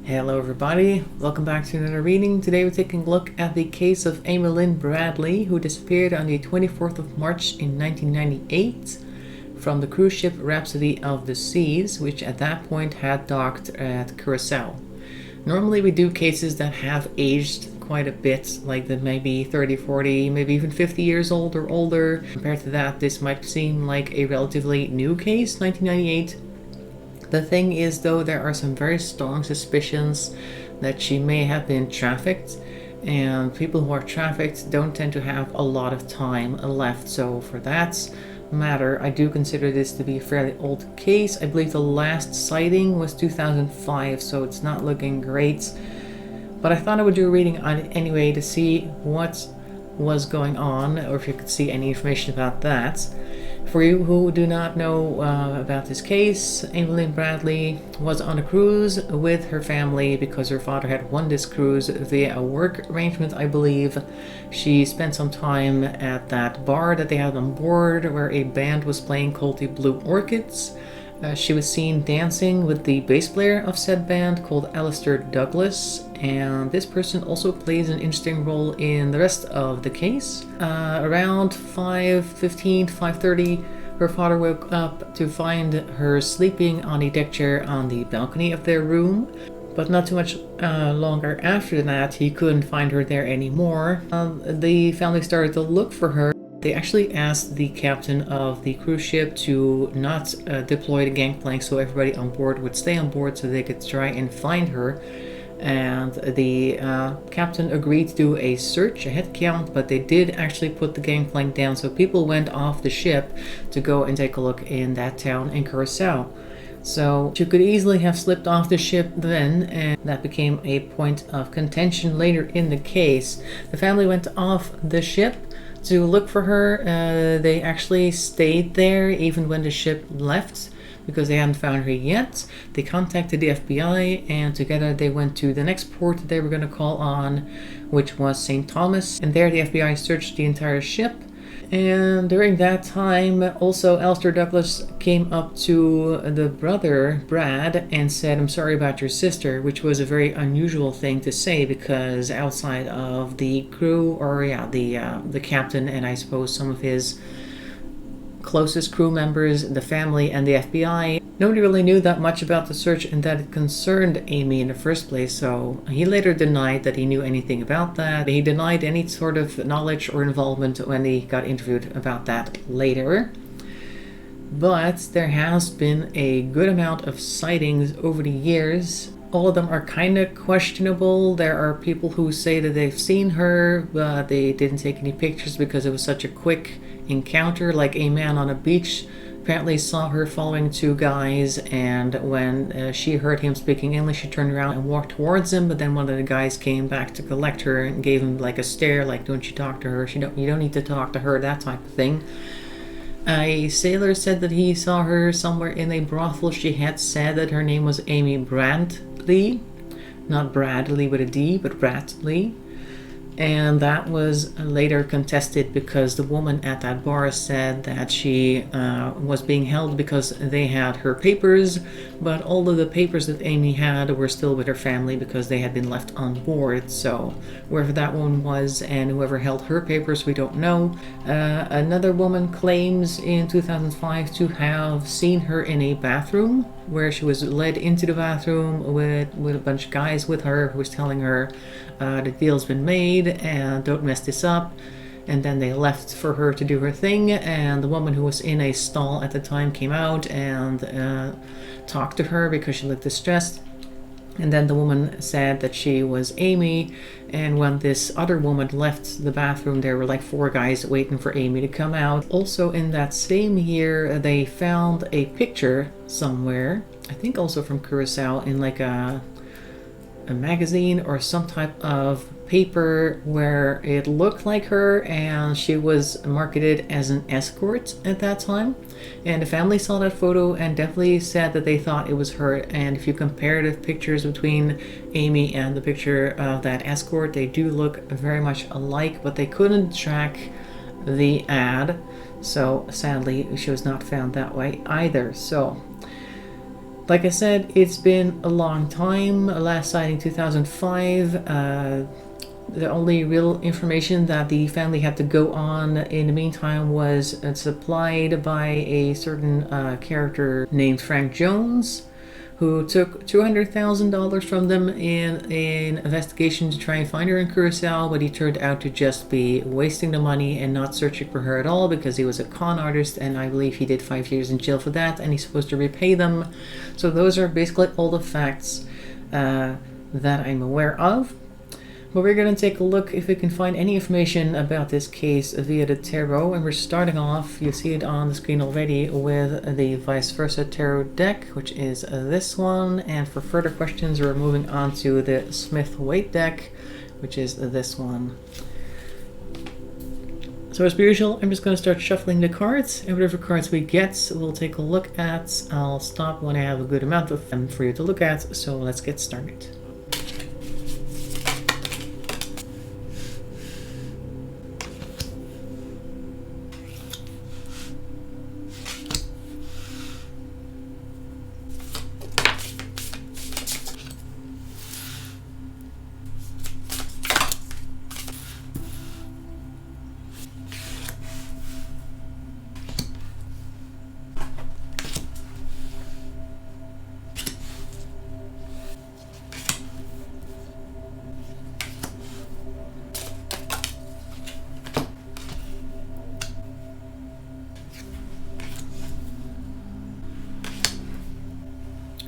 Hello everybody, welcome back to another reading. Today we're taking a look at the case of Amy Lynn Bradley, who disappeared on the 24th of March in 1998 from the cruise ship Rhapsody of the Seas, which at that point had docked at Curacao. Normally we do cases that have aged quite a bit, like that maybe 30, 40, maybe even 50 years old or older. Compared to that, this might seem like a relatively new case, 1998. The thing is, though, there are some very strong suspicions that she may have been trafficked, and people who are trafficked don't tend to have a lot of time left. So for that matter, I do consider this to be a fairly old case. I believe the last sighting was 2005, so it's not looking great. But I thought I would do a reading on it anyway to see what was going on, or if you could see any information about that. For you who do not know about this case, Amy Lynn Bradley was on a cruise with her family because her father had won this cruise via a work arrangement, I believe. She spent some time at that bar that they had on board where a band was playing called the Blue Orchids. She was seen dancing with the bass player of said band called Alistair Douglas, and this person also plays an interesting role in the rest of the case. Around 5:15, 5:30, her father woke up to find her sleeping on a deck chair on the balcony of their room. But not too much longer after that, he couldn't find her there anymore. The family started to look for her. They actually asked the captain of the cruise ship to not deploy the gangplank so everybody on board would stay on board so they could try and find her. And the captain agreed to do a search, a head count, but they did actually put the gangplank down, so people went off the ship to go and take a look in that town in Curacao. So she could easily have slipped off the ship then, and that became a point of contention later in the case. The family went off the ship to look for her. They actually stayed there even when the ship left because they hadn't found her yet. They contacted the FBI, and together they went to the next port they were going to call on, which was St. Thomas, and there the FBI searched the entire ship. And during that time, also Alistair Douglas came up to the brother, Brad, and said, "I'm sorry about your sister," which was a very unusual thing to say because outside of the crew, or the captain and I suppose some of his closest crew members, the family, and the FBI, nobody really knew that much about the search and that it concerned Amy in the first place. So he later denied that he knew anything about that. He denied any sort of knowledge or involvement when he got interviewed about that later. But there has been a good amount of sightings over the years. All of them are kind of questionable. There are people who say that they've seen her, but they didn't take any pictures because it was such a quick encounter. Like a man on a beach apparently saw her following two guys, and when she heard him speaking English, she turned around and walked towards him, but then one of the guys came back to collect her and gave him like a stare, like, "Don't you talk to her, you don't need to talk to her," that type of thing. A sailor said that he saw her somewhere in a brothel. She had said that her name was Amy Bradley, not Bradley with a D, but Bradley. And that was later contested because the woman at that bar said that she was being held because they had her papers, but all of the papers that Amy had were still with her family because they had been left on board. So whoever that woman was and whoever held her papers, we don't know. Another woman claims in 2005 to have seen her in a bathroom where she was led into the bathroom with a bunch of guys with her who was telling her the deal's been made and don't mess this up. And then they left for her to do her thing, and the woman who was in a stall at the time came out and talked to her because she looked distressed. And then the woman said that she was Amy, and when this other woman left the bathroom, there were like four guys waiting for Amy to come out. Also in that same year, they found a picture somewhere, I think also from Curacao, in like a magazine or some type of paper where it looked like her, and she was marketed as an escort at that time. And the family saw that photo and definitely said that they thought it was her. And if you compare the pictures between Amy and the picture of that escort, they do look very much alike, but they couldn't track the ad, so sadly she was not found that way either. So Like I said, it's been a long time. Last sighting 2005. The only real information that the family had to go on in the meantime was supplied by a certain character named Frank Jones, who took $200,000 from them in an investigation to try and find her in Curacao, but he turned out to just be wasting the money and not searching for her at all because he was a con artist, and I believe he did 5 years in jail for that, and he's supposed to repay them. So those are basically all the facts that I'm aware of. But we're going to take a look if we can find any information about this case via the tarot. And we're starting off, you see it on the screen already, with the vice versa tarot deck, which is this one. And for further questions, we're moving on to the Smith-Waite deck, which is this one. So as per usual, I'm just going to start shuffling the cards, and whatever cards we get, we'll take a look at. I'll stop when I have a good amount of them for you to look at, so let's get started.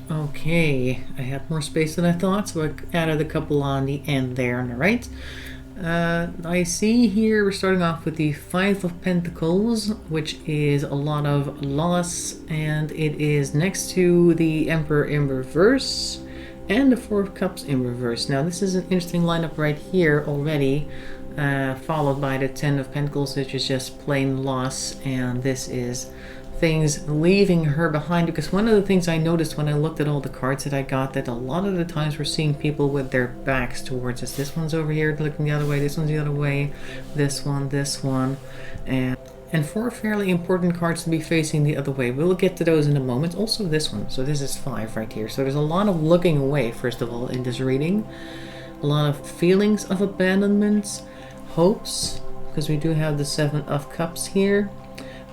Okay, I have more space than I thought, so I added a couple on the end there on the right. I see here we're starting off with the Five of Pentacles, which is a lot of loss, and it is next to the Emperor in reverse and the Four of Cups in reverse. Now this is an interesting lineup right here already, followed by the Ten of Pentacles, which is just plain loss, and this is things leaving her behind, because one of the things I noticed when I looked at all the cards that I got, that a lot of the times we're seeing people with their backs towards us. This one's over here looking the other way, this one's the other way, this one, and 4 fairly important cards to be facing the other way. We'll get to those in a moment. Also this one, so this is 5 right here. So there's a lot of looking away, first of all, in this reading. A lot of feelings of abandonment, hopes, because we do have the 7 of Cups here.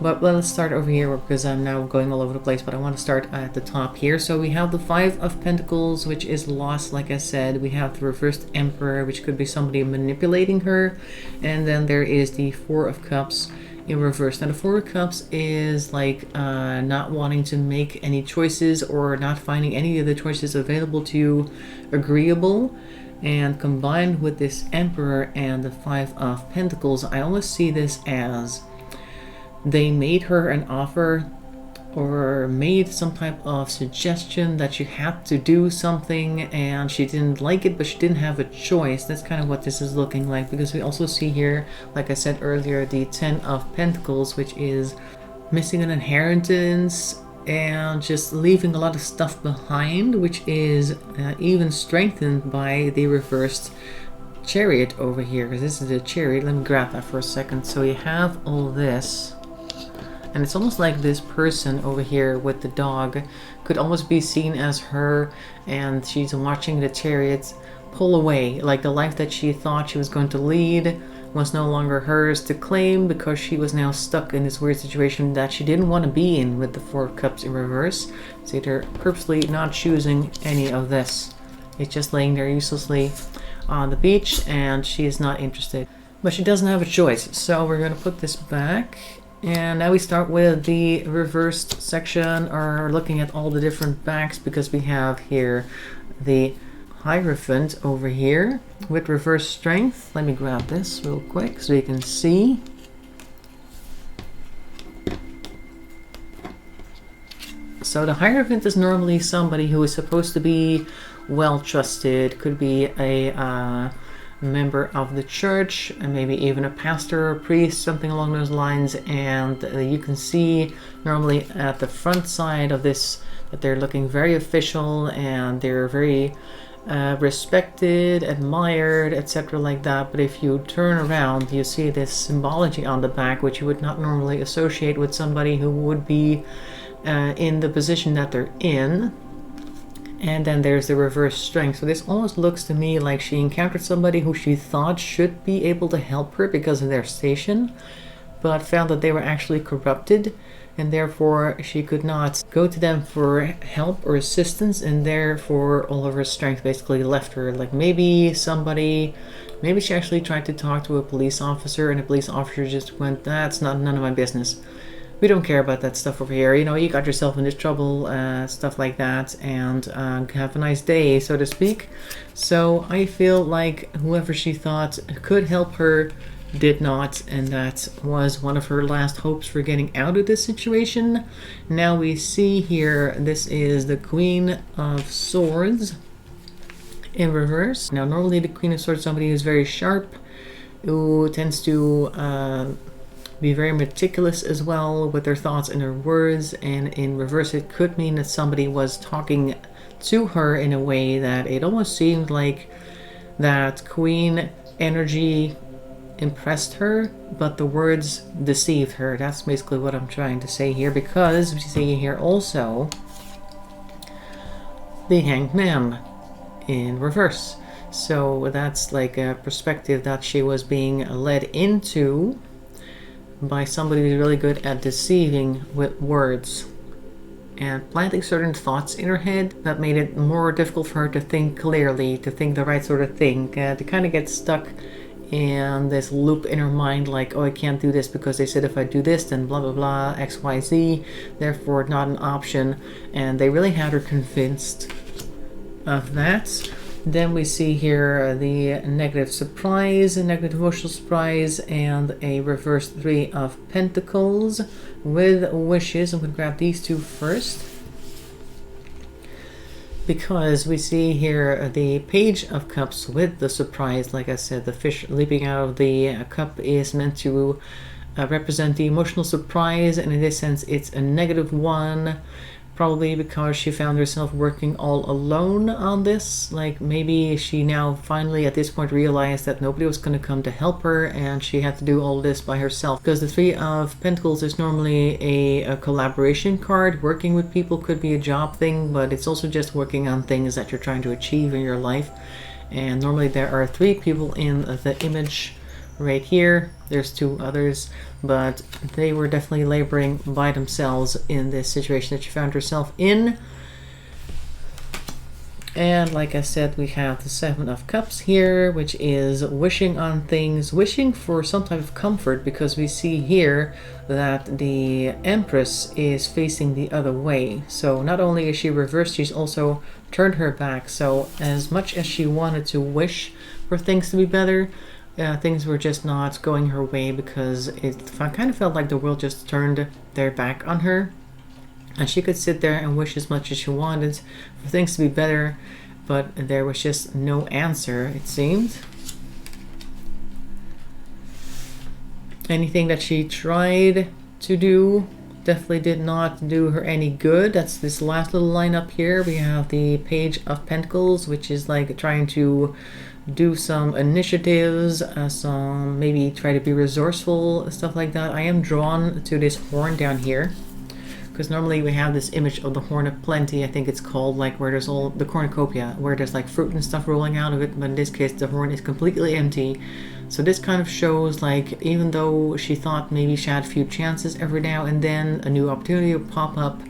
But let's start over here because I'm now going all over the place, but I want to start at the top here. So we have the Five of Pentacles, which is lost, like I said. We have the reversed Emperor, which could be somebody manipulating her. And then there is the Four of Cups in reverse. Now the Four of Cups is like not wanting to make any choices, or not finding any of the choices available to you agreeable. And combined with this Emperor and the Five of Pentacles, I almost see this as they made her an offer or made some type of suggestion that you had to do something, and she didn't like it, but she didn't have a choice. That's kind of what this is looking like, because we also see here, like I said earlier, the Ten of Pentacles, which is missing an inheritance and just leaving a lot of stuff behind, which is even strengthened by the reversed Chariot over here, because this is the Chariot. Let me grab that for a second. So you have all this, and it's almost like this person over here with the dog could almost be seen as her, and she's watching the Chariot pull away. Like the life that she thought she was going to lead was no longer hers to claim, because she was now stuck in this weird situation that she didn't want to be in with the Four of Cups in reverse. So they're purposely not choosing any of this. It's just laying there uselessly on the beach, and she is not interested. But she doesn't have a choice. So we're going to put this back. And now we start with the reversed section, or looking at all the different backs, because we have here the Hierophant over here with reverse strength. Let me grab this real quick so you can see. So the Hierophant is normally somebody who is supposed to be well trusted, could be a member of the church, and maybe even a pastor or a priest, something along those lines. And you can see normally at the front side of this that they're looking very official, and they're very respected, admired, etc. like that. But if you turn around, you see this symbology on the back, which you would not normally associate with somebody who would be in the position that they're in. And then there's the reverse strength. So this almost looks to me like she encountered somebody who she thought should be able to help her because of their station, but found that they were actually corrupted, and therefore she could not go to them for help or assistance, and therefore all of her strength basically left her. Like maybe she actually tried to talk to a police officer, and the police officer just went, that's none of my business. We don't care about that stuff over here. You know, you got yourself in this trouble, stuff like that, and have a nice day, so to speak. So I feel like whoever she thought could help her did not, and that was one of her last hopes for getting out of this situation. Now we see here, this is the Queen of Swords in reverse. Now normally the Queen of Swords is somebody who's very sharp, who tends to be very meticulous as well with their thoughts and their words, and in reverse it could mean that somebody was talking to her in a way that it almost seemed like that Queen energy impressed her, but the words deceived her. That's basically what I'm trying to say here, because we see here also the Hanged Man in reverse. So that's like a perspective that she was being led into by somebody who's really good at deceiving with words and planting certain thoughts in her head that made it more difficult for her to think clearly, to think the right sort of thing, to kind of get stuck in this loop in her mind, like, oh, I can't do this because they said if I do this then blah blah blah XYZ, therefore not an option, and they really had her convinced of that. Then we see here the negative surprise, a negative emotional surprise, and a reverse 3 of Pentacles with wishes. I'm going to grab these two first, because we see here the Page of Cups with the surprise. Like I said, the fish leaping out of the cup is meant to represent the emotional surprise, and in this sense it's a negative one. Probably because she found herself working all alone on this. Like maybe she now finally at this point realized that nobody was going to come to help her, and she had to do all this by herself. Because the 3 of Pentacles is normally a collaboration card. Working with people could be a job thing, but it's also just working on things that you're trying to achieve in your life. And normally there are 3 people in the image right here. There's 2 others, but they were definitely laboring by themselves in this situation that she found herself in. And like I said, we have the 7 of Cups here, which is wishing on things, wishing for some type of comfort, because we see here that the Empress is facing the other way. So not only is she reversed, she's also turned her back. So as much as she wanted to wish for things to be better, things were just not going her way, because it kind of felt like the world just turned their back on her, and she could sit there and wish as much as she wanted for things to be better, but there was just no answer, it seemed. Anything that she tried to do definitely did not do her any good. That's this last little line up here. We have the Page of Pentacles, which is like trying to do some initiatives, some maybe try to be resourceful, stuff like that. I am drawn to this horn down here, because normally we have this image of the Horn of Plenty, I think it's called, like where there's all the cornucopia, where there's like fruit and stuff rolling out of it, but in this case the horn is completely empty. So this kind of shows like even though she thought maybe she had a few chances every now and then, a new opportunity would pop up,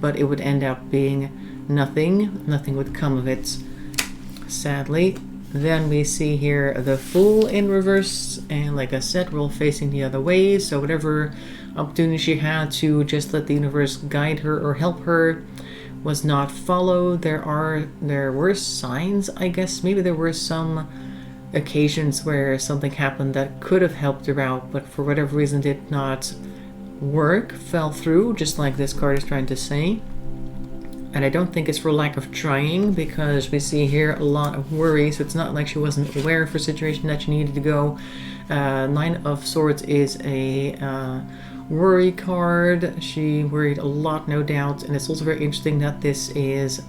but it would end up being nothing would come of it, sadly. Then we see here the Fool in reverse, and like I said, we're all facing the other way, so whatever opportunity she had to just let the universe guide her or help her was not followed. There were signs, I guess, maybe there were some occasions where something happened that could have helped her out, but for whatever reason did not work, fell through, just like this card is trying to say. And I don't think it's for lack of trying, because we see here a lot of worry, so it's not like she wasn't aware of her situation that she needed to go. 9 of Swords is a worry card. She worried a lot, no doubt, and it's also very interesting that this is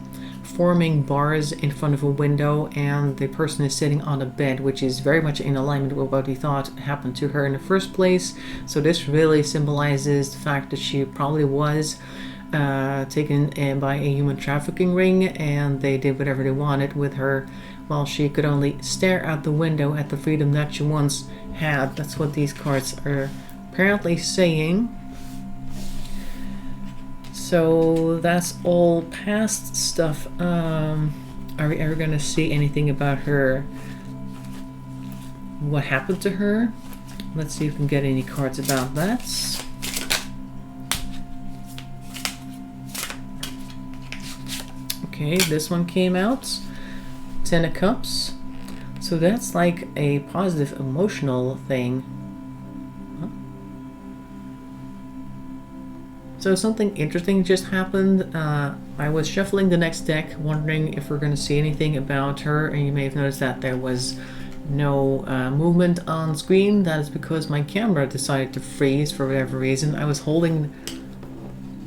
forming bars in front of a window, and the person is sitting on a bed, which is very much in alignment with what we thought happened to her in the first place. So this really symbolizes the fact that she probably was taken in by a human trafficking ring, and they did whatever they wanted with her while she could only stare out the window at the freedom that she once had. That's what these cards are apparently saying. So that's all past stuff. Are we ever going to see anything about her? What happened to her? Let's see if we can get any cards about that. Okay, this one came out. 10 of Cups. So that's like a positive emotional thing. So something interesting just happened. I was shuffling the next deck, wondering if we're going to see anything about her, and you may have noticed that there was no movement on screen. That is because my camera decided to freeze for whatever reason. I was holding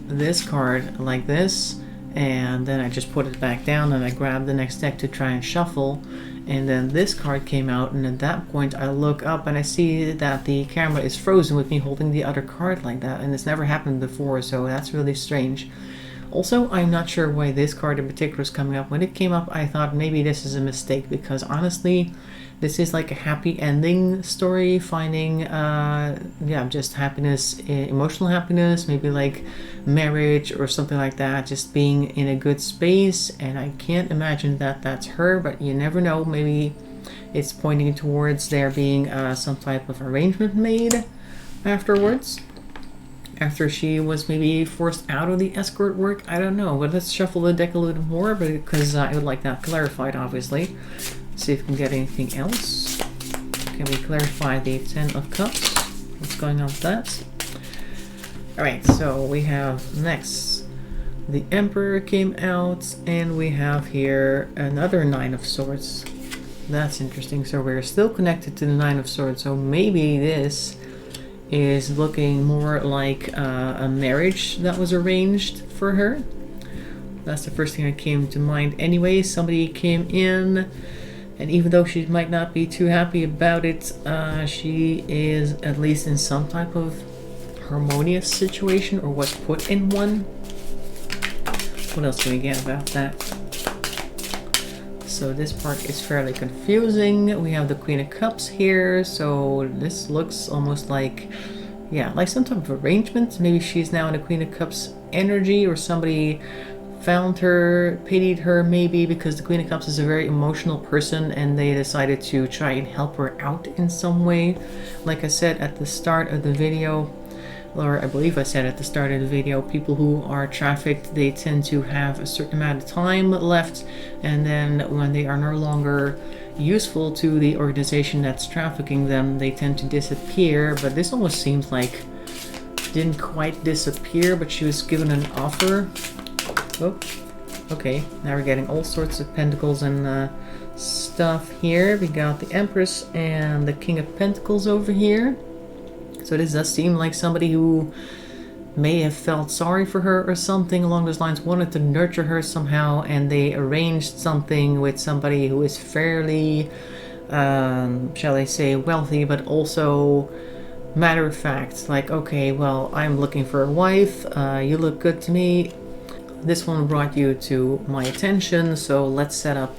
this card like this, and then I just put it back down and I grabbed the next deck to try and shuffle, and then this card came out, and at that point I look up and I see that the camera is frozen with me holding the other card like that, and it's never happened before, so that's really strange. Also, I'm not sure why this card in particular is coming up. When it came up, I thought maybe this is a mistake, because honestly, this is like a happy ending story, finding, just happiness, emotional happiness, maybe like marriage or something like that, just being in a good space, and I can't imagine that that's her, but you never know. Maybe it's pointing towards there being some type of arrangement made afterwards. After she was maybe forced out of the escort work, I don't know. But let's shuffle the deck a little more, because I would like that clarified, obviously. See if we can get anything else. Can we clarify the 10 of Cups? What's going on with that? Alright, so we have next the Emperor came out, and we have here another 9 of Swords. That's interesting. So we're still connected to the 9 of Swords, so maybe this is looking more like a marriage that was arranged for her. That's the first thing that came to mind. Anyway, somebody came in, and even though she might not be too happy about it, she is at least in some type of harmonious situation, or was put in one. What else can we get about that? So this part is fairly confusing. We have the Queen of Cups here, so this looks almost like, like some type of arrangement. Maybe she's now in a Queen of Cups energy, or somebody found her, pitied her maybe, because the Queen of Cups is a very emotional person and they decided to try and help her out in some way. Like I said at the start of the video, or I believe I said at the start of the video, people who are trafficked, they tend to have a certain amount of time left, and then when they are no longer useful to the organization that's trafficking them, they tend to disappear. But this almost seems like didn't quite disappear, but she was given an offer. Oh, okay, now we're getting all sorts of pentacles and stuff here. We got the Empress and the King of Pentacles over here. So this does seem like somebody who may have felt sorry for her or something along those lines, wanted to nurture her somehow, and they arranged something with somebody who is fairly, shall I say, wealthy, but also matter of fact. Like, okay, well, I'm looking for a wife, you look good to me, this one brought you to my attention, so let's set up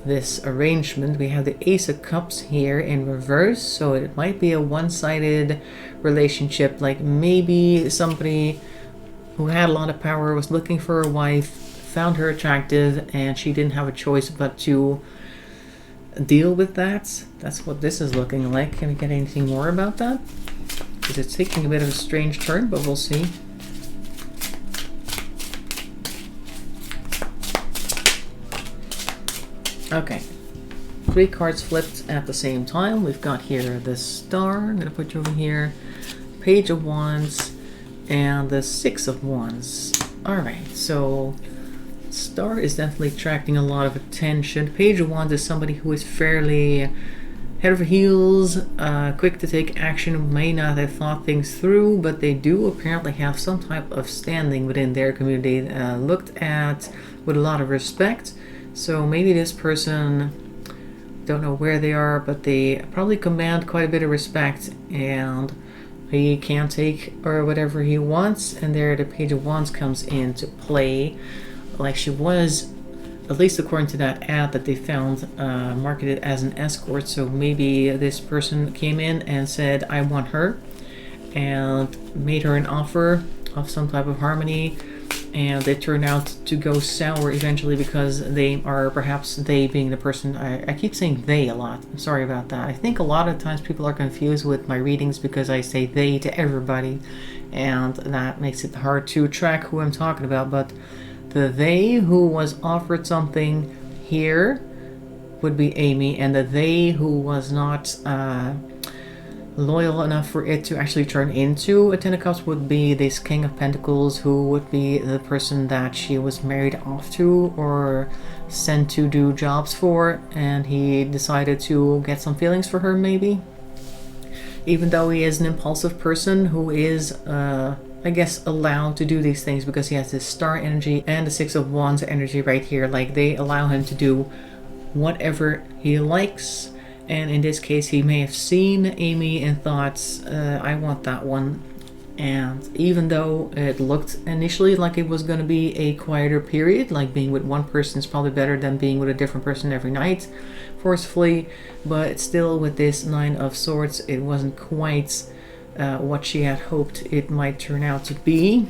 this arrangement. We have the Ace of Cups here in reverse, so it might be a one-sided relationship. Like maybe somebody who had a lot of power was looking for a wife, found her attractive, and she didn't have a choice but to deal with that. That's what this is looking like. Can we get anything more about that? Because it's taking a bit of a strange turn, but we'll see. Okay, 3 cards flipped at the same time. We've got here the Star, I'm going to put you over here, Page of Wands, and the 6 of Wands. Alright, so Star is definitely attracting a lot of attention. Page of Wands is somebody who is fairly head over heels, quick to take action, may not have thought things through, but they do apparently have some type of standing within their community, looked at with a lot of respect. So maybe this person, don't know where they are, but they probably command quite a bit of respect, and he can't take or whatever he wants, and there the Page of Wands comes into play. Like she was, at least according to that ad that they found, marketed as an escort. So maybe this person came in and said, I want her, and made her an offer of some type of harmony, and it turned out to go sour eventually because they are, perhaps they being the person, I keep saying they a lot, I'm sorry about that. I think a lot of times people are confused with my readings because I say they to everybody, and that makes it hard to track who I'm talking about. But the they who was offered something here would be Amy, and the they who was not loyal enough for it to actually turn into a Ten of Cups would be this King of Pentacles, who would be the person that she was married off to or sent to do jobs for, and he decided to get some feelings for her maybe. Even though he is an impulsive person who is, I guess, allowed to do these things because he has this star energy and the Six of Wands energy right here. Like, they allow him to do whatever he likes. And in this case, he may have seen Amy and thought, I want that one. And even though it looked initially like it was going to be a quieter period, like being with one person is probably better than being with a different person every night, forcefully, but still with this Nine of Swords, it wasn't quite what she had hoped it might turn out to be.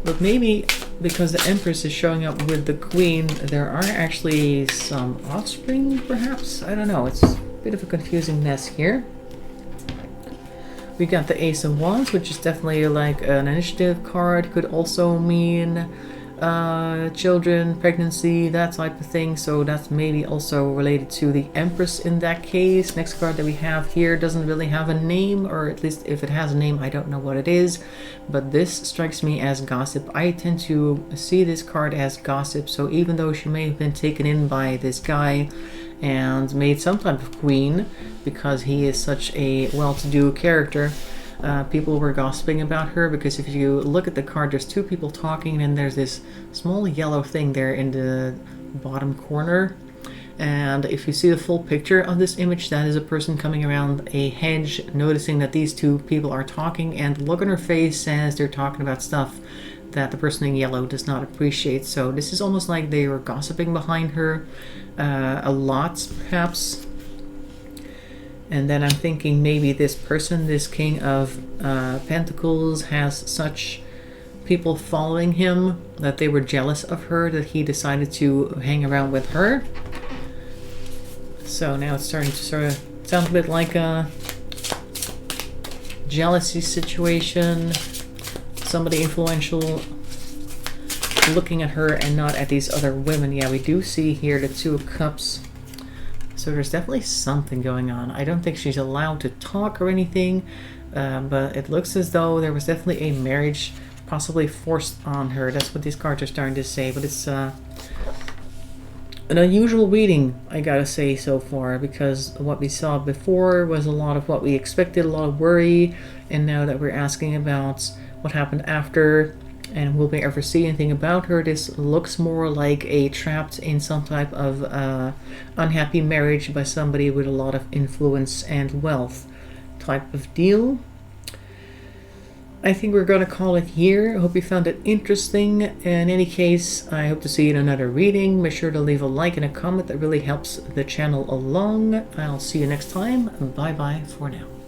But maybe because the Empress is showing up with the Queen, there are actually some offspring, perhaps? I don't know, it's a bit of a confusing mess here. We got the Ace of Wands, which is definitely like an initiative card. Could also mean children, pregnancy, that type of thing. So that's maybe also related to the Empress in that case. Next card that we have here doesn't really have a name, or at least if it has a name, I don't know what it is. But this strikes me as gossip. I tend to see this card as gossip. So even though she may have been taken in by this guy and made some type of queen because he is such a well-to-do character, people were gossiping about her, because if you look at the card, there's two people talking and there's this small yellow thing there in the bottom corner. And if you see the full picture of this image, that is a person coming around a hedge, noticing that these two people are talking, and the look on her face says they're talking about stuff that the person in yellow does not appreciate. So this is almost like they were gossiping behind her a lot, perhaps. And then I'm thinking maybe this person, this King of Pentacles, has such people following him that they were jealous of her that he decided to hang around with her. So now it's starting to sort of sound a bit like a jealousy situation. Somebody influential looking at her and not at these other women. Yeah, we do see here the Two of Cups. So there's definitely something going on. I don't think she's allowed to talk or anything, but it looks as though there was definitely a marriage possibly forced on her. That's what these cards are starting to say, but it's an unusual reading, I gotta say, so far, because what we saw before was a lot of what we expected, a lot of worry, and now that we're asking about what happened after, and will we ever see anything about her, this looks more like a trapped in some type of unhappy marriage by somebody with a lot of influence and wealth type of deal. I think we're going to call it here. I hope you found it interesting. In any case, I hope to see you in another reading. Make sure to leave a like and a comment. That really helps the channel along. I'll see you next time. Bye bye for now.